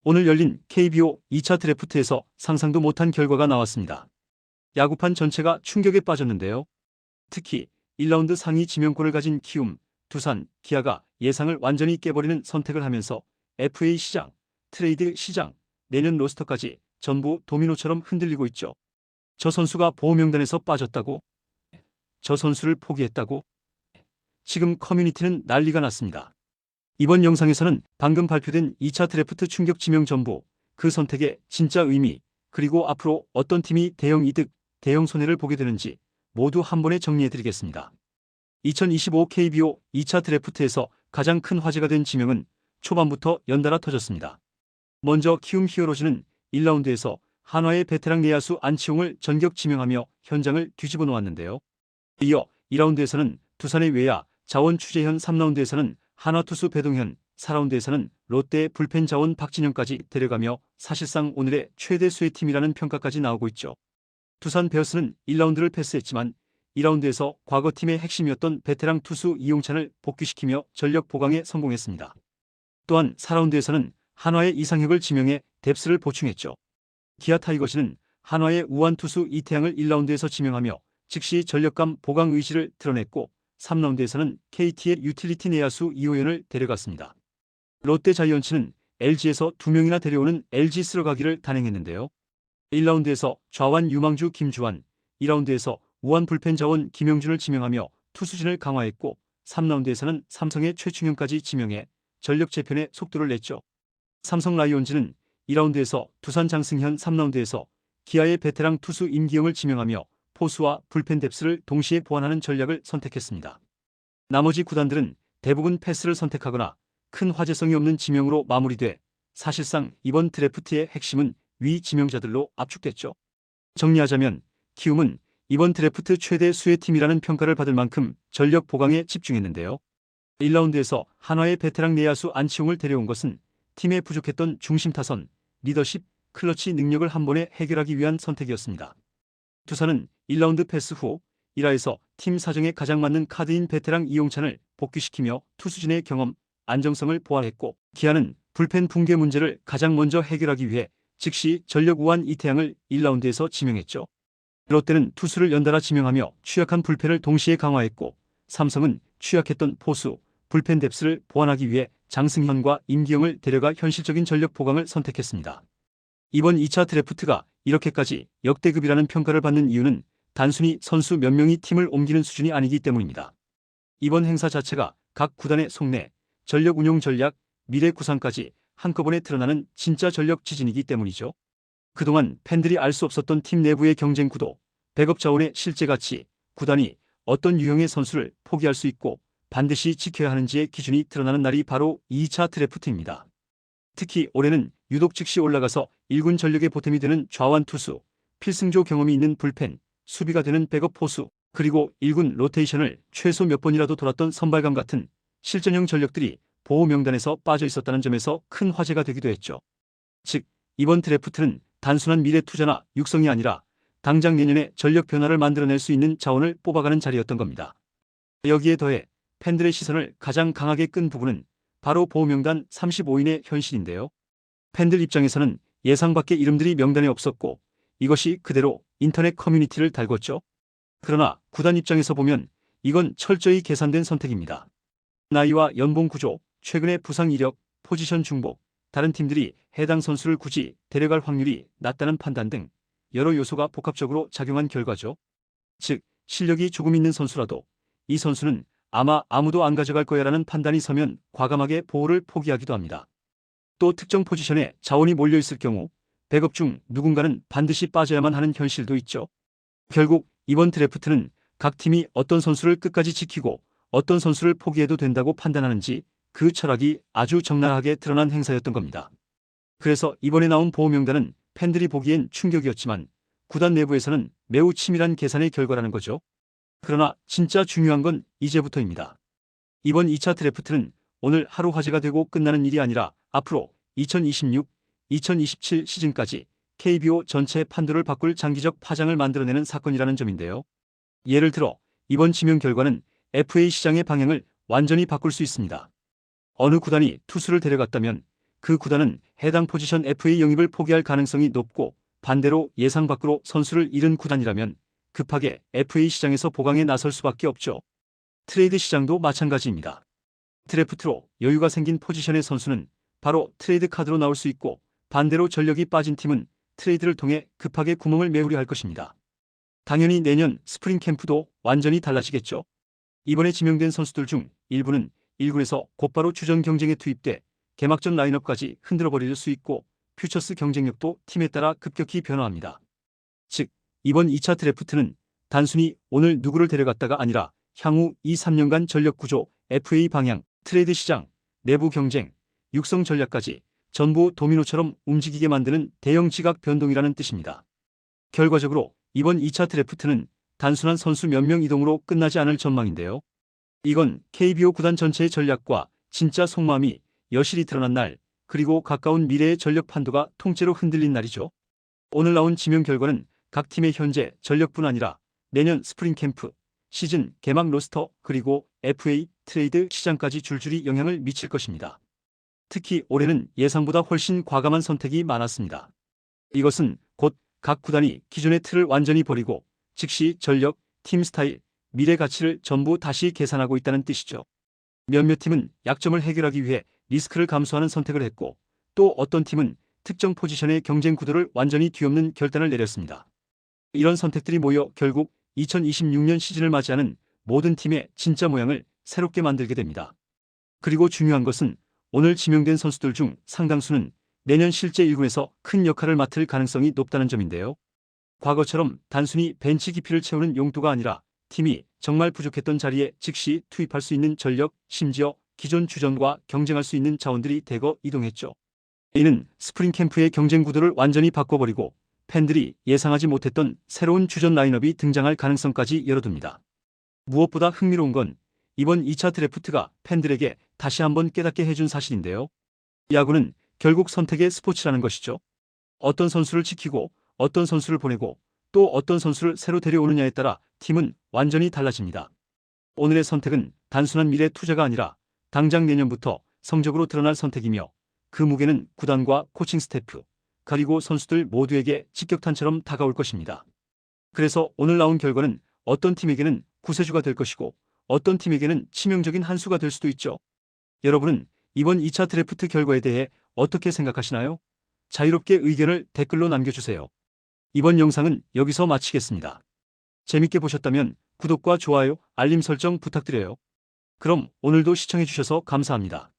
오늘 열린 KBO 2차 드래프트에서 상상도 못한 결과가 나왔습니다. 야구판 전체가 충격에 빠졌는데요. 특히 1라운드 상위 지명권을 가진 키움, 두산, 기아가 예상을 완전히 깨버리는 선택을 하면서 FA 시장, 트레이드 시장, 내년 로스터까지 전부 도미노처럼 흔들리고 있죠. 저 선수가 보호명단에서 빠졌다고? 저 선수를 포기했다고? 지금 커뮤니티는 난리가 났습니다. 이번 영상에서는 방금 발표된 2차 드래프트 충격 지명 전부, 그 선택의 진짜 의미, 그리고 앞으로 어떤 팀이 대형 이득, 대형 손해를 보게 되는지 모두 한 번에 정리해드리겠습니다. 2025 KBO 2차 드래프트에서 가장 큰 화제가 된 지명은 초반부터 연달아 터졌습니다. 먼저 키움 히어로즈는 1라운드에서 한화의 베테랑 내야수 안치홍을 전격 지명하며 현장을 뒤집어 놓았는데요. 이어 2라운드에서는 두산의 외야 자원 추재현, 3라운드에서는 한화 투수 배동현, 4라운드에서는 롯데의 불펜 자원 박진영까지 데려가며 사실상 오늘의 최대 수혜팀이라는 평가까지 나오고 있죠. 두산 베어스는 1라운드를 패스했지만 2라운드에서 과거 팀의 핵심이었던 베테랑 투수 이용찬을 복귀시키며 전력 보강에 성공했습니다. 또한 4라운드에서는 한화의 이상혁을 지명해 뎁스를 보충했죠. 기아 타이거즈는 한화의 우완 투수 이태양을 1라운드에서 지명하며 즉시 전력감 보강 의지를 드러냈고 3라운드에서는 KT의 유틸리티 내야수 이호연을 데려갔습니다. 롯데 자이언츠는 LG에서 2명이나 데려오는 LG 쓸어가기를 단행했는데요. 1라운드에서 좌완 유망주 김주환, 2라운드에서 우완 불펜 자원 김영준을 지명하며 투수진을 강화했고 3라운드에서는 삼성의 최충현까지 지명해 전력 재편에 속도를 냈죠. 삼성 라이온즈는 2라운드에서 두산 장승현, 3라운드에서 기아의 베테랑 투수 임기영을 지명하며 포수와 불펜 뎁스를 동시에 보완하는 전략을 선택했습니다. 나머지 구단들은 대부분 패스를 선택하거나 큰 화제성이 없는 지명으로 마무리돼 사실상 이번 드래프트의 핵심은 위 지명자들로 압축됐죠. 정리하자면 키움은 이번 드래프트 최대 수혜팀이라는 평가를 받을 만큼 전력 보강에 집중했는데요. 1라운드에서 한화의 베테랑 내야수 안치홍을 데려온 것은 팀에 부족했던 중심 타선, 리더십, 클러치 능력을 한 번에 해결하기 위한 선택이었습니다. 두산은 1라운드 패스 후 1화에서 팀 사정에 가장 맞는 카드인 베테랑 이용찬을 복귀시키며 투수진의 경험, 안정성을 보완했고 기아는 불펜 붕괴 문제를 가장 먼저 해결하기 위해 즉시 전력 우완 이태양을 1라운드에서 지명했죠. 롯데는 투수를 연달아 지명하며 취약한 불펜을 동시에 강화했고 삼성은 취약했던 포수, 불펜 뎁스를 보완하기 위해 장승현과 임기영을 데려가 현실적인 전력 보강을 선택했습니다. 이번 2차 드래프트가 이렇게까지 역대급이라는 평가를 받는 이유는 단순히 선수 몇 명이 팀을 옮기는 수준이 아니기 때문입니다. 이번 행사 자체가 각 구단의 속내, 전력 운용 전략, 미래 구상까지 한꺼번에 드러나는 진짜 전력 지진이기 때문이죠. 그동안 팬들이 알 수 없었던 팀 내부의 경쟁 구도, 백업 자원의 실제 가치, 구단이 어떤 유형의 선수를 포기할 수 있고 반드시 지켜야 하는지의 기준이 드러나는 날이 바로 2차 드래프트입니다. 특히 올해는 유독 즉시 올라가서 1군 전력의 보탬이 되는 좌완 투수, 필승조 경험이 있는 불펜, 수비가 되는 백업 포수, 그리고 1군 로테이션을 최소 몇 번이라도 돌았던 선발감 같은 실전형 전력들이 보호 명단에서 빠져 있었다는 점에서 큰 화제가 되기도 했죠. 즉, 이번 드래프트는 단순한 미래 투자나 육성이 아니라 당장 내년에 전력 변화를 만들어낼 수 있는 자원을 뽑아가는 자리였던 겁니다. 여기에 더해 팬들의 시선을 가장 강하게 끈 부분은 바로 보호명단 35인의 현실인데요. 팬들 입장에서는 예상 밖의 이름들이 명단에 없었고 이것이 그대로 인터넷 커뮤니티를 달궜죠. 그러나 구단 입장에서 보면 이건 철저히 계산된 선택입니다. 나이와 연봉 구조, 최근의 부상 이력, 포지션 중복, 다른 팀들이 해당 선수를 굳이 데려갈 확률이 낮다는 판단 등 여러 요소가 복합적으로 작용한 결과죠. 즉, 실력이 조금 있는 선수라도 이 선수는 아마 아무도 안 가져갈 거야라는 판단이 서면 과감하게 보호를 포기하기도 합니다. 또 특정 포지션에 자원이 몰려있을 경우 백업 중 누군가는 반드시 빠져야만 하는 현실도 있죠. 결국 이번 드래프트는 각 팀이 어떤 선수를 끝까지 지키고 어떤 선수를 포기해도 된다고 판단하는지 그 철학이 아주 적나라하게 드러난 행사였던 겁니다. 그래서 이번에 나온 보호 명단은 팬들이 보기엔 충격이었지만 구단 내부에서는 매우 치밀한 계산의 결과라는 거죠. 그러나 진짜 중요한 건 이제부터입니다. 이번 2차 드래프트는 오늘 하루 화제가 되고 끝나는 일이 아니라 앞으로 2026, 2027 시즌까지 KBO 전체의 판도를 바꿀 장기적 파장을 만들어내는 사건이라는 점인데요. 예를 들어 이번 지명 결과는 FA 시장의 방향을 완전히 바꿀 수 있습니다. 어느 구단이 투수를 데려갔다면 그 구단은 해당 포지션 FA 영입을 포기할 가능성이 높고, 반대로 예상 밖으로 선수를 잃은 구단이라면 급하게 FA 시장에서 보강에 나설 수밖에 없죠. 트레이드 시장도 마찬가지입니다. 드래프트로 여유가 생긴 포지션의 선수는 바로 트레이드 카드로 나올 수 있고, 반대로 전력이 빠진 팀은 트레이드를 통해 급하게 구멍을 메우려 할 것입니다. 당연히 내년 스프링 캠프도 완전히 달라지겠죠. 이번에 지명된 선수들 중 일부는 1군에서 곧바로 주전 경쟁에 투입돼 개막전 라인업까지 흔들어버릴 수 있고, 퓨처스 경쟁력도 팀에 따라 급격히 변화합니다. 즉, 이번 2차 드래프트는 단순히 오늘 누구를 데려갔다가 아니라 향후 2~3년간 전력 구조, FA 방향, 트레이드 시장, 내부 경쟁, 육성 전략까지 전부 도미노처럼 움직이게 만드는 대형 지각 변동이라는 뜻입니다. 결과적으로 이번 2차 드래프트는 단순한 선수 몇 명 이동으로 끝나지 않을 전망인데요. 이건 KBO 구단 전체의 전략과 진짜 속마음이 여실히 드러난 날, 그리고 가까운 미래의 전력 판도가 통째로 흔들린 날이죠. 오늘 나온 지명 결과는 각 팀의 현재 전력뿐 아니라 내년 스프링 캠프, 시즌 개막 로스터, 그리고 FA 트레이드 시장까지 줄줄이 영향을 미칠 것입니다. 특히 올해는 예상보다 훨씬 과감한 선택이 많았습니다. 이것은 곧 각 구단이 기존의 틀을 완전히 버리고 즉시 전력, 팀 스타일, 미래 가치를 전부 다시 계산하고 있다는 뜻이죠. 몇몇 팀은 약점을 해결하기 위해 리스크를 감수하는 선택을 했고, 또 어떤 팀은 특정 포지션의 경쟁 구도를 완전히 뒤엎는 결단을 내렸습니다. 이런 선택들이 모여 결국 2026년 시즌을 맞이하는 모든 팀의 진짜 모양을 새롭게 만들게 됩니다. 그리고 중요한 것은 오늘 지명된 선수들 중 상당수는 내년 실제 1군에서 큰 역할을 맡을 가능성이 높다는 점인데요. 과거처럼 단순히 벤치 깊이를 채우는 용도가 아니라 팀이 정말 부족했던 자리에 즉시 투입할 수 있는 전력, 심지어 기존 주전과 경쟁할 수 있는 자원들이 대거 이동했죠. 이는 스프링 캠프의 경쟁 구도를 완전히 바꿔버리고 팬들이 예상하지 못했던 새로운 주전 라인업이 등장할 가능성까지 열어둡니다. 무엇보다 흥미로운 건 이번 2차 드래프트가 팬들에게 다시 한번 깨닫게 해준 사실인데요. 야구는 결국 선택의 스포츠라는 것이죠. 어떤 선수를 지키고 어떤 선수를 보내고 또 어떤 선수를 새로 데려오느냐에 따라 팀은 완전히 달라집니다. 오늘의 선택은 단순한 미래 투자가 아니라 당장 내년부터 성적으로 드러날 선택이며, 그 무게는 구단과 코칭 스태프, 그리고 선수들 모두에게 직격탄처럼 다가올 것입니다. 그래서 오늘 나온 결과는 어떤 팀에게는 구세주가 될 것이고 어떤 팀에게는 치명적인 한 수가 될 수도 있죠. 여러분은 이번 2차 드래프트 결과에 대해 어떻게 생각하시나요? 자유롭게 의견을 댓글로 남겨주세요. 이번 영상은 여기서 마치겠습니다. 재밌게 보셨다면 구독과 좋아요, 알림 설정 부탁드려요. 그럼 오늘도 시청해주셔서 감사합니다.